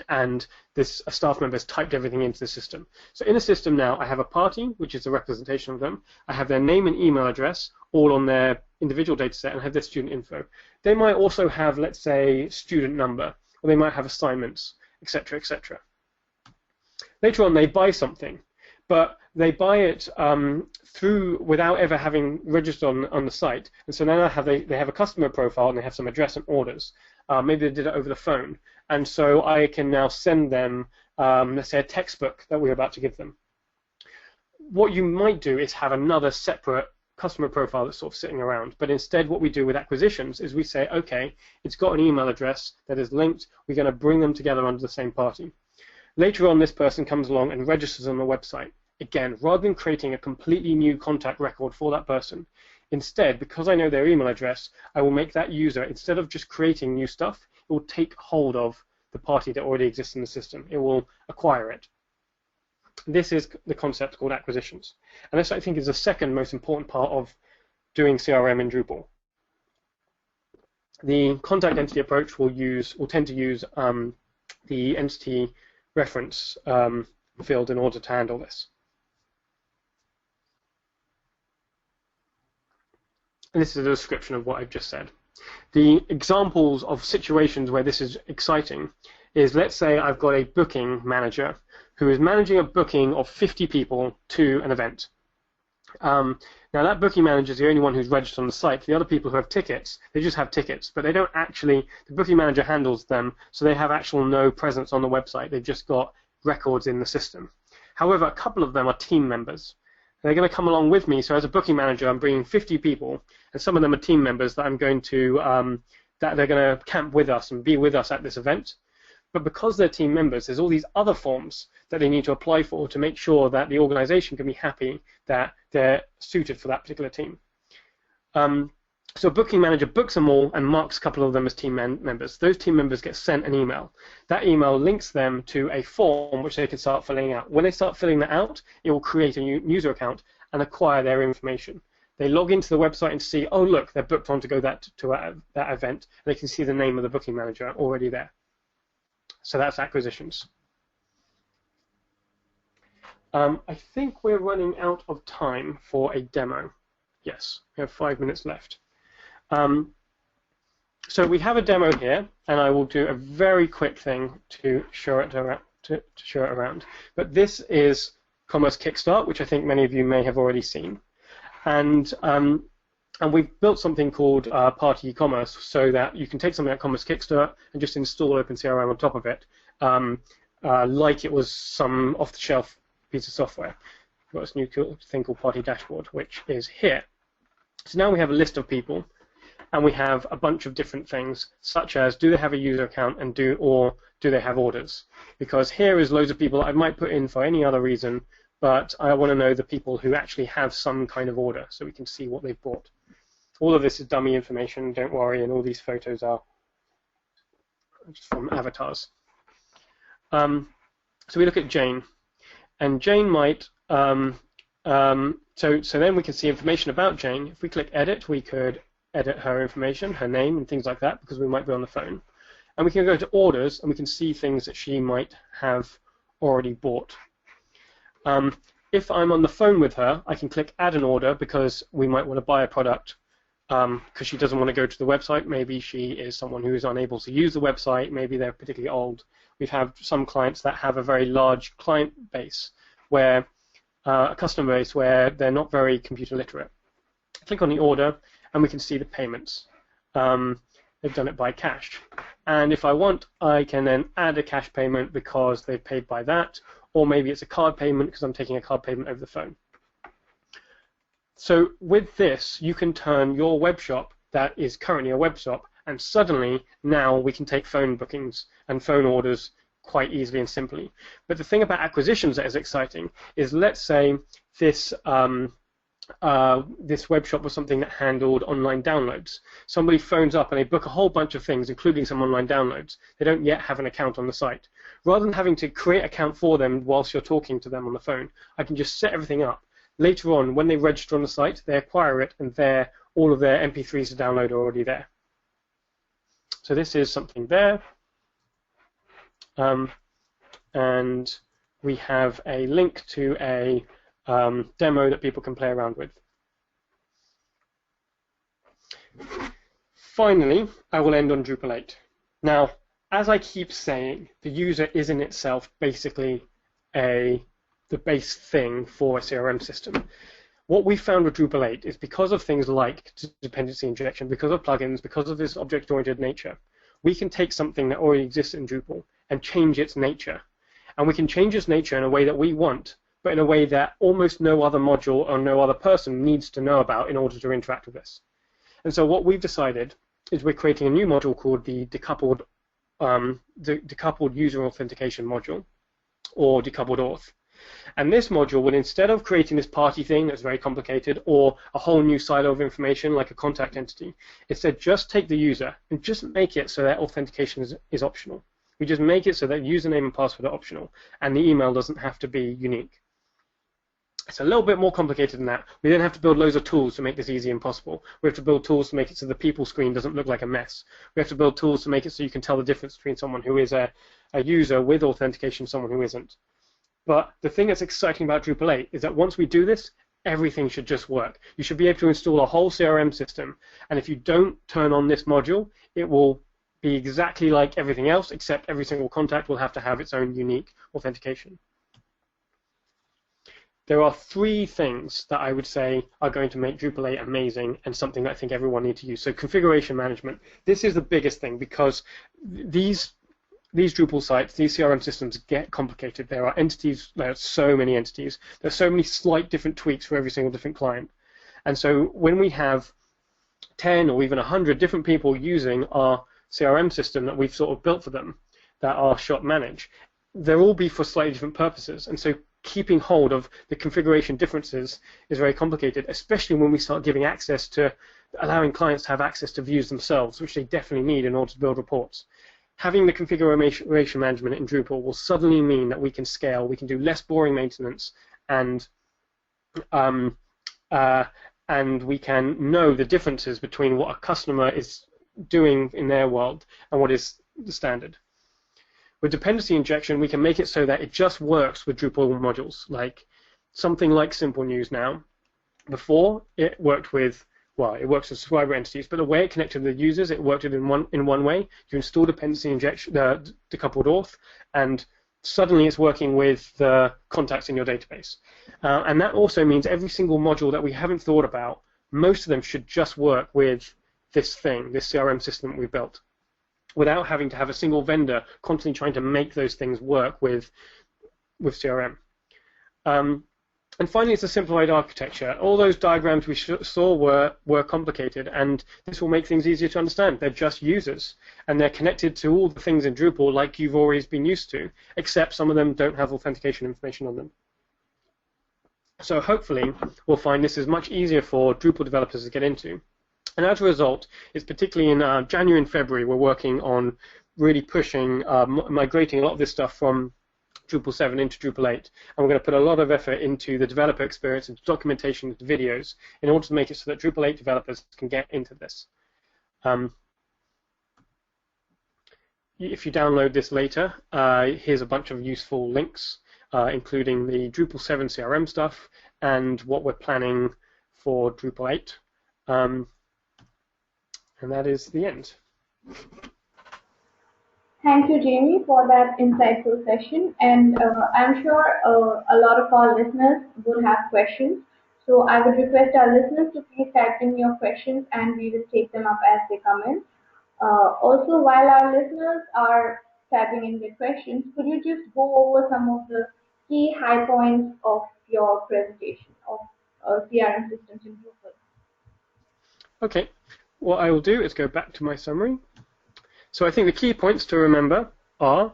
S2: and a staff member has typed everything into the system. So in the system now, I have a party, which is a representation of them. I have their name and email address, all on their individual data set, and I have their student info. They might also have, let's say, student number, or they might have assignments, etc., etc. Later on, they buy something, but they buy it without ever having registered on the site. And so now they have a customer profile, and they have some address and orders. Maybe they did it over the phone. And so I can now send them, let's say, a textbook that we're about to give them. What you might do is have another separate customer profile that's sort of sitting around. But instead, what we do with acquisitions is we say, okay, it's got an email address that is linked. We're going to bring them together under the same party. Later on, this person comes along and registers on the website. Again, rather than creating a completely new contact record for that person, instead, because I know their email address, I will make that user, instead of just creating new stuff, it will take hold of the party that already exists in the system. It will acquire it. This is the concept called acquisitions. And this, I think, is the second most important part of doing CRM in Drupal. The contact entity approach will tend to use the entity reference field in order to handle this. And this is a description of what I've just said. The examples of situations where this is exciting is, let's say I've got a booking manager who is managing a booking of 50 people to an event. Now that booking manager is the only one who's registered on the site. The other people who have tickets, they just have tickets, but they don't actually, the booking manager handles them, so they have actual no presence on the website. They've just got records in the system. However, a couple of them are team members. They're going to come along with me, so as a booking manager, I'm bringing 50 people, and some of them are team members that I'm going to, that they're going to camp with us and be with us at this event. But because they're team members, there's all these other forms that they need to apply for to make sure that the organization can be happy that they're suited for that particular team. So a booking manager books them all and marks a couple of them as team members. Those team members get sent an email. That email links them to a form which they can start filling out. When they start filling that out, it will create a new user account and acquire their information. They log into the website and see, oh look, they're booked on to go to that event. And they can see the name of the booking manager already there. So that's acquisitions. I think we're running out of time for a demo. Yes, we have 5 minutes left. So we have a demo here, and I will do a very quick thing to show it around. But this is Commerce Kickstart, which I think many of you may have already seen. And we've built something called Party E-commerce so that you can take something like Commerce Kickstart and just install OpenCRM on top of it, like it was some off-the-shelf piece of software. We've got this new cool thing called Party Dashboard, which is here. So now we have a list of people, and we have a bunch of different things, such as do they have a user account and do they have orders? Because here is loads of people I might put in for any other reason, but I want to know the people who actually have some kind of order so we can see what they've bought. All of this is dummy information, don't worry, and all these photos are just from avatars. So we look at Jane, and Jane might, so then we can see information about Jane. If we click edit, we could edit her information, her name, and things like that, because we might be on the phone. And we can go to orders, and we can see things that she might have already bought. If I'm on the phone with her, I can click add an order because we might want to buy a product because she doesn't want to go to the website. Maybe she is someone who is unable to use the website. Maybe they're particularly old. We've had some clients that have a very large client base, where a customer base where they're not very computer literate. Click on the order, and we can see the payments. They've done it by cash. And if I want, I can then add a cash payment because they've paid by that, or maybe it's a card payment because I'm taking a card payment over the phone. So with this, you can turn your web shop that is currently a web shop, and suddenly now we can take phone bookings and phone orders quite easily and simply. But the thing about acquisitions that is exciting is, let's say this this web shop was something that handled online downloads. Somebody phones up and they book a whole bunch of things, including some online downloads. They don't yet have an account on the site. Rather than having to create an account for them whilst you're talking to them on the phone, I can just set everything up. Later on, when they register on the site, they acquire it, and all of their MP3s to download are already there. So this is something there. And we have a link to a demo that people can play around with. Finally, I will end on Drupal 8. Now, as I keep saying, the user is in itself basically the base thing for a CRM system. What we found with Drupal 8 is, because of things like dependency injection, because of plugins, because of this object-oriented nature, we can take something that already exists in Drupal and change its nature. And we can change its nature in a way that we want, but in a way that almost no other module or no other person needs to know about in order to interact with this. And so what we've decided is we're creating a new module called the decoupled user authentication module, or decoupled auth. And this module will, instead of creating this party thing that's very complicated, or a whole new silo of information like a contact entity, instead just take the user and just make it so that authentication is optional. We just make it so that username and password are optional, and the email doesn't have to be unique. It's a little bit more complicated than that. We then have to build loads of tools to make this easy and possible. We have to build tools to make it so the people screen doesn't look like a mess. We have to build tools to make it so you can tell the difference between someone who is a user with authentication and someone who isn't. But the thing that's exciting about Drupal 8 is that once we do this, everything should just work. You should be able to install a whole CRM system, and if you don't turn on this module, it will be exactly like everything else, except every single contact will have to have its own unique authentication. There are three things that I would say are going to make Drupal 8 amazing, and something that I think everyone needs to use. So configuration management. This is the biggest thing, because these Drupal sites, these CRM systems get complicated. There are entities, there are so many entities. There are so many slight different tweaks for every single different client. And so when we have 10 or even 100 different people using our CRM system that we've sort of built for them, that our shop manage, they'll all be for slightly different purposes. And so keeping hold of the configuration differences is very complicated, especially when we start giving access to, allowing clients to have access to views themselves, which they definitely need in order to build reports. Having the configuration management in Drupal will suddenly mean that we can scale, we can do less boring maintenance, and we can know the differences between what a customer is doing in their world and what is the standard. With dependency injection, we can make it so that it just works with Drupal modules, like something like Simple News now. Before, it worked with, well, it works with subscriber entities, but the way it connected with the users, it worked in one way. You install dependency injection, decoupled auth, and suddenly it's working with the contacts in your database. And that also means every single module that we haven't thought about, most of them should just work with this thing, this CRM system that we built, without having to have a single vendor constantly trying to make those things work with CRM. And finally, it's a simplified architecture. All those diagrams we saw were complicated, and this will make things easier to understand. They're just users, and they're connected to all the things in Drupal like you've always been used to, except some of them don't have authentication information on them. So hopefully, we'll find this is much easier for Drupal developers to get into. And as a result, it's particularly in January and February, we're working on really pushing, migrating a lot of this stuff from Drupal 7 into Drupal 8, and we're going to put a lot of effort into the developer experience, into documentation, into videos, in order to make it so that Drupal 8 developers can get into this. if you download this later, here's a bunch of useful links, including the Drupal 7 CRM stuff and what we're planning for Drupal 8. And that is the end.
S1: Thank you, Jamie, for that insightful session. And I'm sure a lot of our listeners would have questions. So I would request our listeners to please type in your questions and we will take them up as they come in. Also, while our listeners are typing in their questions, could you just go over some of the key high points of your presentation of CRM systems in Drupal?
S2: Okay, what I will do is go back to my summary. So I think the key points to remember are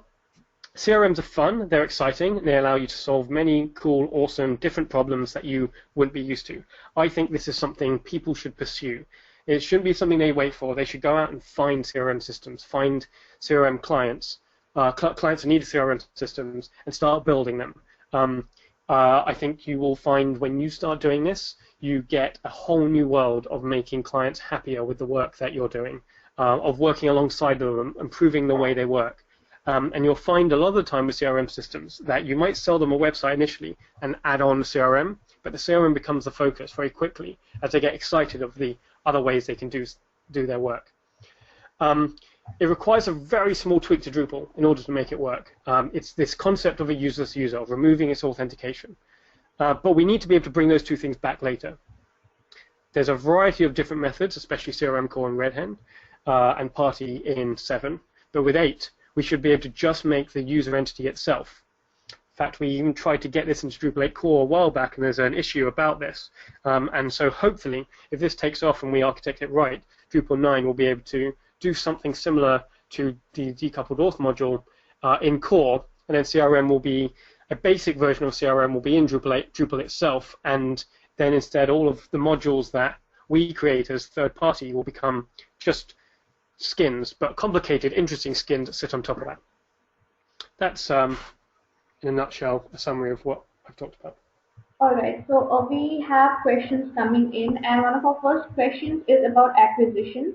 S2: CRMs are fun, they're exciting, they allow you to solve many cool, awesome, different problems that you wouldn't be used to. I think this is something people should pursue. It shouldn't be something they wait for. They should go out and find CRM systems, find CRM clients, clients who need CRM systems, and start building them. I think you will find when you start doing this, you get a whole new world of making clients happier with the work that you're doing. Of working alongside them, improving the way they work. And you'll find a lot of the time with CRM systems that you might sell them a website initially and add on CRM, but the CRM becomes the focus very quickly as they get excited of the other ways they can do their work. It requires a very small tweak to Drupal in order to make it work. It's this concept of a useless user, of removing its authentication. But we need to be able to bring those two things back later. There's a variety of different methods, especially CRM Core and Red Hen, and Party in 7, but with 8 we should be able to just make the user entity itself. In fact, we even tried to get this into Drupal 8 Core a while back, and there's an issue about this. And so hopefully, if this takes off and we architect it right, Drupal 9 will be able to do something similar to the decoupled auth module in Core, and then CRM will be a basic version of CRM will be in Drupal itself, and then instead all of the modules that we create as third party will become just skins, but complicated, interesting skins that sit on top of that. That's, in a nutshell, a summary of what I've talked about.
S1: All right, so we have questions coming in, and one of our first questions is about acquisitions.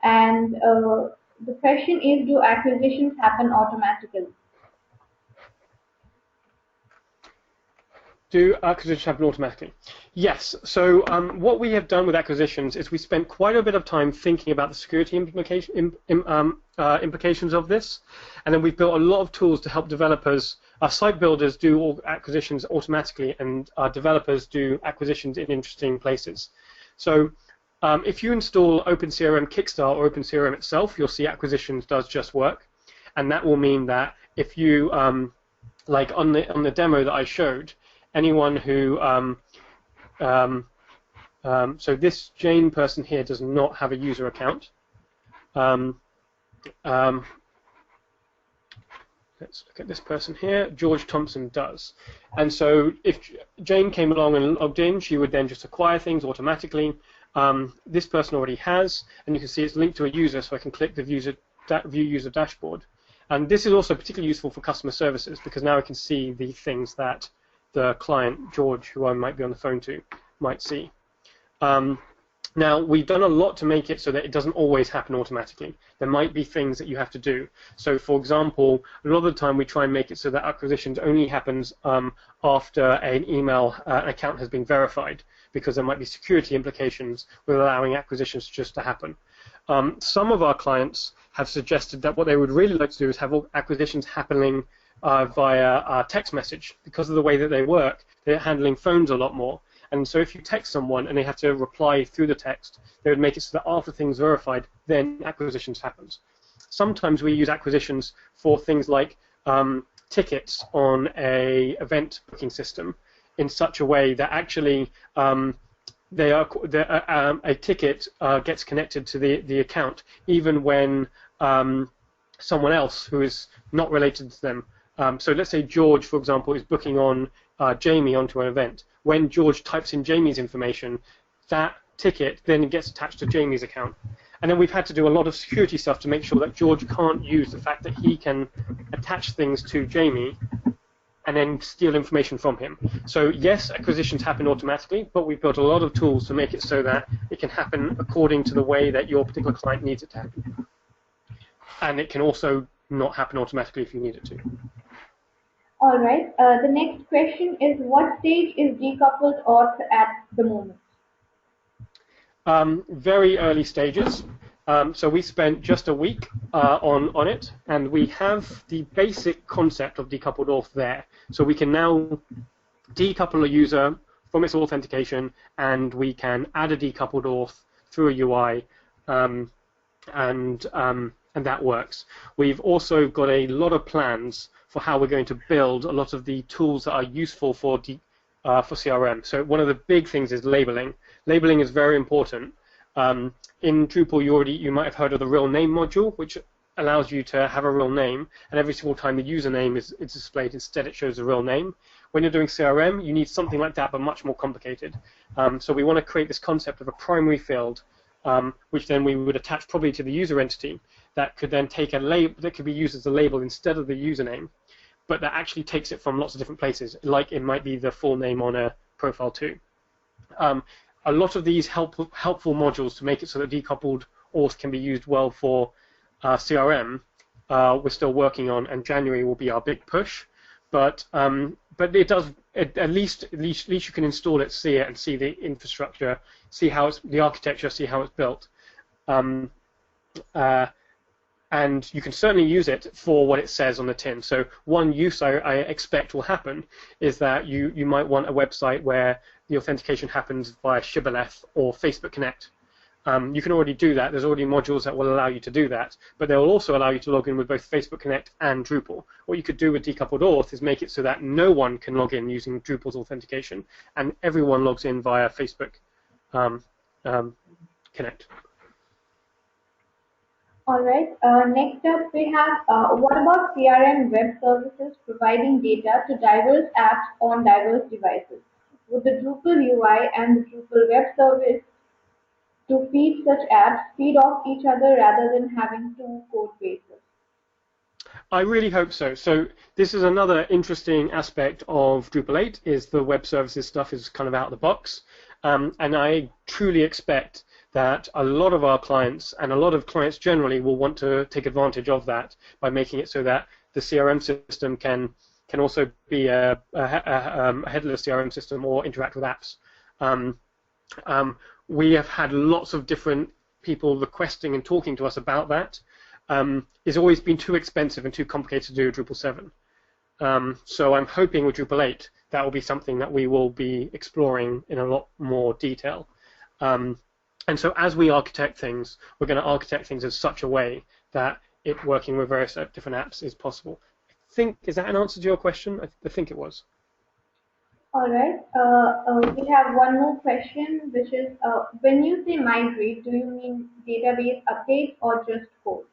S1: And the question is, do acquisitions happen automatically?
S2: Do acquisitions happen automatically? Yes. So what we have done with acquisitions is we spent quite a bit of time thinking about the security implications of this, and then we've built a lot of tools to help developers, site builders do all acquisitions automatically, and developers do acquisitions in interesting places. So if you install OpenCRM Kickstart or OpenCRM itself, you'll see acquisitions does just work, and that will mean that if you, like on the demo that I showed, anyone who, so this Jane person here does not have a user account. Let's look at this person here. George Thompson does. And so if Jane came along and logged in, she would then just acquire things automatically. This person already has, and you can see it's linked to a user, so I can click the view user dashboard. And this is also particularly useful for customer services, because now I can see the things that the client, George, who I might be on the phone to, might see. Now, we've done a lot to make it so that it doesn't always happen automatically. There might be things that you have to do. So, for example, a lot of the time we try and make it so that acquisitions only happens after an email account has been verified, because there might be security implications with allowing acquisitions just to happen. Some of our clients have suggested that what they would really like to do is have acquisitions happening via text message. Because of the way that they work, they're handling phones a lot more. And so if you text someone and they have to reply through the text, they would make it so that after things verified, then acquisitions happens. Sometimes we use acquisitions for things like tickets on a event booking system in such a way that actually a ticket gets connected to the account even when someone else who is not related to them. So let's say George, for example, is booking on Jamie onto an event. When George types in Jamie's information, that ticket then gets attached to Jamie's account. And then we've had to do a lot of security stuff to make sure that George can't use the fact that he can attach things to Jamie and then steal information from him. So yes, acquisitions happen automatically, but we've built a lot of tools to make it so that it can happen according to the way that your particular client needs it to happen. And it can also not happen automatically if you need it to.
S1: All right. The next question is, what stage is decoupled auth at the moment?
S2: Very early stages. So we spent just a week on it, and we have the basic concept of decoupled auth there. So we can now decouple a user from its authentication, and we can add a decoupled auth through a UI, and that works. We've also got a lot of plans for how we're going to build a lot of the tools that are useful for CRM. So one of the big things is labeling. Labeling is very important. In Drupal, you might have heard of the real name module, which allows you to have a real name, and every single time the username is displayed, instead it shows the real name. When you're doing CRM, you need something like that, but much more complicated. So we want to create this concept of a primary field, which then we would attach probably to the user entity, that could then take a label that could be used as a label instead of the username, but that actually takes it from lots of different places, like it might be the full name on a profile too. A lot of these helpful modules to make it so that decoupled auth can be used well for CRM, we're still working on, and January will be our big push. But it does, at least you can install it, see it, and see the infrastructure, see how it's the architecture, see how it's built. And you can certainly use it for what it says on the tin. So one use I expect will happen is that you might want a website where the authentication happens via Shibboleth or Facebook Connect. You can already do that. There's already modules that will allow you to do that, but they will also allow you to log in with both Facebook Connect and Drupal. What you could do with decoupled auth is make it so that no one can log in using Drupal's authentication, and everyone logs in via Facebook Connect.
S1: All right. Next up, we have what about CRM web services providing data to diverse apps on diverse devices? Would the Drupal UI and the Drupal web service to feed such apps feed off each other rather than having two code bases?
S2: I really hope so. So this is another interesting aspect of Drupal 8, is the web services stuff is kind of out of the box. And I truly expect that a lot of our clients, and a lot of clients generally, will want to take advantage of that by making it so that the CRM system can also be a headless CRM system or interact with apps. We have had lots of different people requesting and talking to us about that. It's always been too expensive and too complicated to do with Drupal 7. So I'm hoping with Drupal 8 that will be something that we will be exploring in a lot more detail. And so as we architect things, we're going to architect things in such a way that it working with various different apps is possible. I think, is that an answer to your question? I think it was.
S1: All right. We have one more question, which is, when you say migrate, do you mean database updates or just code?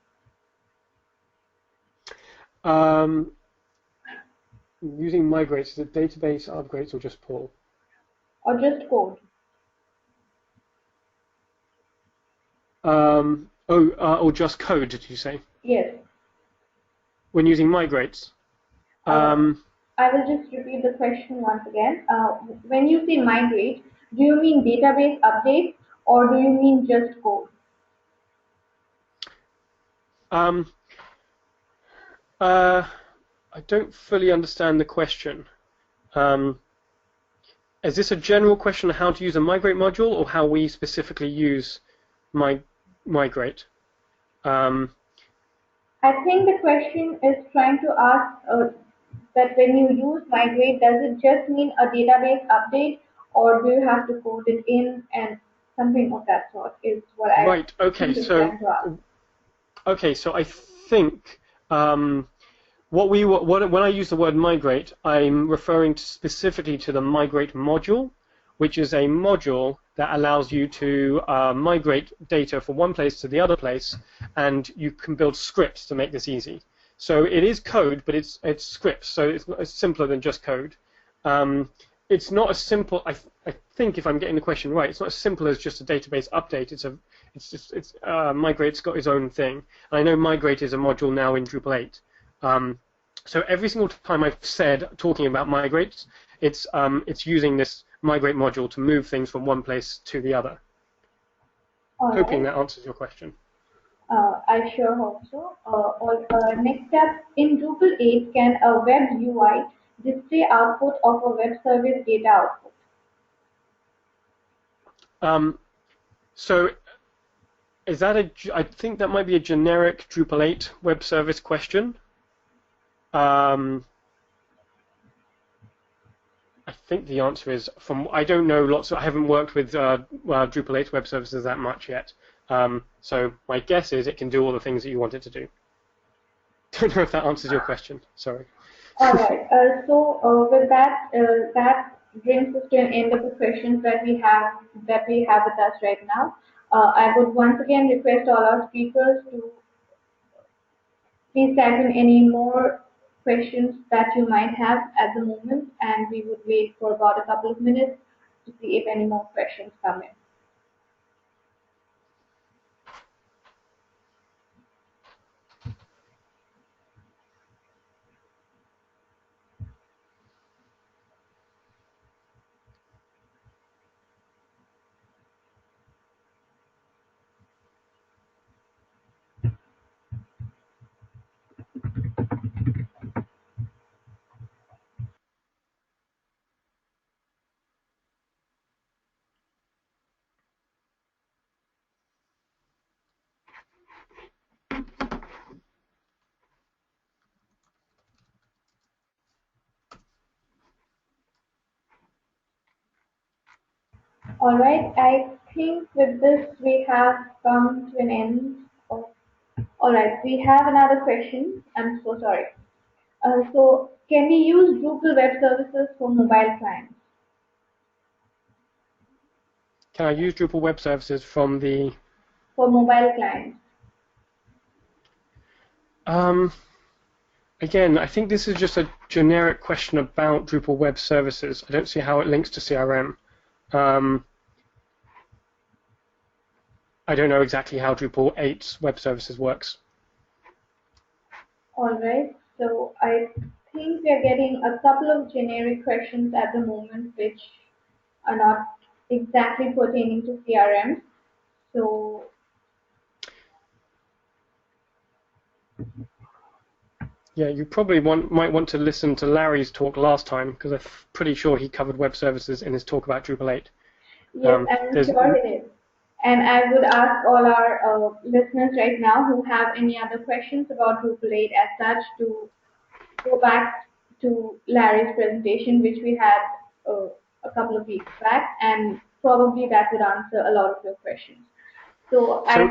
S2: Using migrates, is it database upgrades or just pull?
S1: Or just code?
S2: Or just code, did you say?
S1: Yes.
S2: When using migrates?
S1: I will just repeat the question once again. When you say migrate, do you mean database updates or do you mean just code?
S2: I don't fully understand the question. Is this a general question of how to use a migrate module, or how we specifically use migrate?
S1: I think the question is trying to ask that when you use migrate, does it just mean a database update, or do you have to code it in, and something of that sort is what I
S2: right. Okay.
S1: think trying to ask.
S2: Okay. So I think when I use the word migrate, I'm referring specifically to the migrate module, which is a module that allows you to migrate data from one place to the other place, and you can build scripts to make this easy. So it is code, but it's scripts, so it's simpler than just code. It's not as simple. I think, if I'm getting the question right, it's not as simple as just a database update. Migrate's got its own thing. And I know migrate is a module now in Drupal 8. So every single time I've said talking about migrates, it's using this migrate module to move things from one place to the other.
S1: All
S2: Hoping
S1: right.
S2: that answers your question.
S1: I sure hope so. Next up, in Drupal 8, can a web UI display output of a web service data output?
S2: Um, so is that I think that might be a generic Drupal 8 web service question. Um, I think the answer is I don't know lots. I haven't worked with Drupal 8 web services that much yet. So my guess is it can do all the things that you want it to do. Don't know if that answers your question. Sorry.
S1: All right. With that, that brings us to an end of the questions that we have with us right now. I would once again request all our speakers to please type in any more questions that you might have at the moment, and we would wait for about a couple of minutes to see if any more questions come in. All right, I think with this we have come to an end of. All right, we have another question. I'm so sorry. Can we use Drupal web services for mobile clients?
S2: Can I use Drupal web services from the?
S1: For mobile clients.
S2: Again, I think this is just a generic question about Drupal web services. I don't see how it links to CRM. I don't know exactly how Drupal 8's web services works.
S1: All right, so I think we are getting a couple of generic questions at the moment which are not exactly pertaining to CRM. So,
S2: Yeah, you probably might want to listen to Larry's talk last time because I'm pretty sure he covered web services in his talk about Drupal 8.
S1: yes, I'm
S2: There's
S1: sure it is. And I would ask all our listeners right now who have any other questions about Drupal 8 as such to go back to Larry's presentation, which we had uh, a couple of weeks back, and probably that would answer a lot of your questions. So
S2: so
S1: I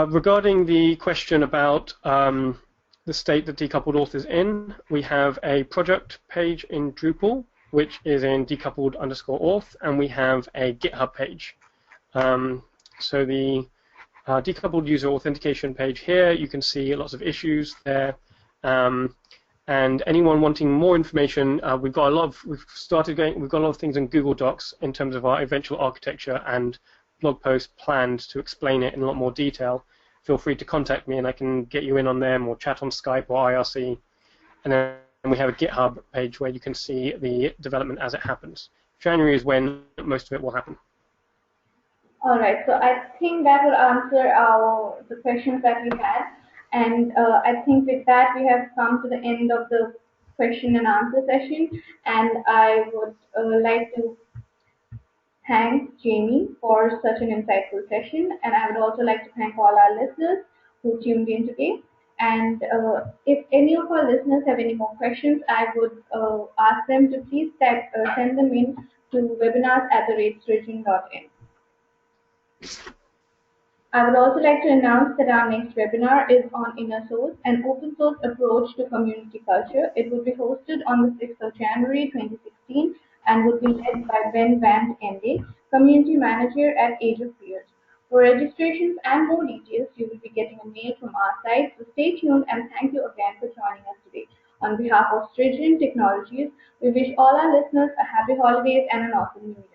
S2: regarding the question about the state that decoupled auth is in, we have a project page in Drupal which is in decoupled_auth, and we have a GitHub page. So the decoupled user authentication page here, you can see lots of issues there. And anyone wanting more information, we've got a lot of things in Google Docs in terms of our eventual architecture and blog posts planned to explain it in a lot more detail. Feel free to contact me and I can get you in on them or chat on Skype or IRC. And then we have a GitHub page where you can see the development as it happens. January is when most of it will happen.
S1: All right, so I think that will answer the questions that we had, and I think with that we have come to the end of the question and answer session, and I would like to thank Jamie for such an insightful session, and I would also like to thank all our listeners who tuned in today. And if any of our listeners have any more questions, I would ask them to please send them in to webinars@srijan.in. I would also like to announce that our next webinar is on Inner Source, an open source approach to community culture. It will be hosted on the 6th of January 2016 and would be led by Ben Van Ende, Community Manager at Age of Fears. For registrations and more details, you will be getting a mail from our site, so stay tuned and thank you again for joining us today. On behalf of Srijan Technologies, we wish all our listeners a happy holidays and an awesome new year.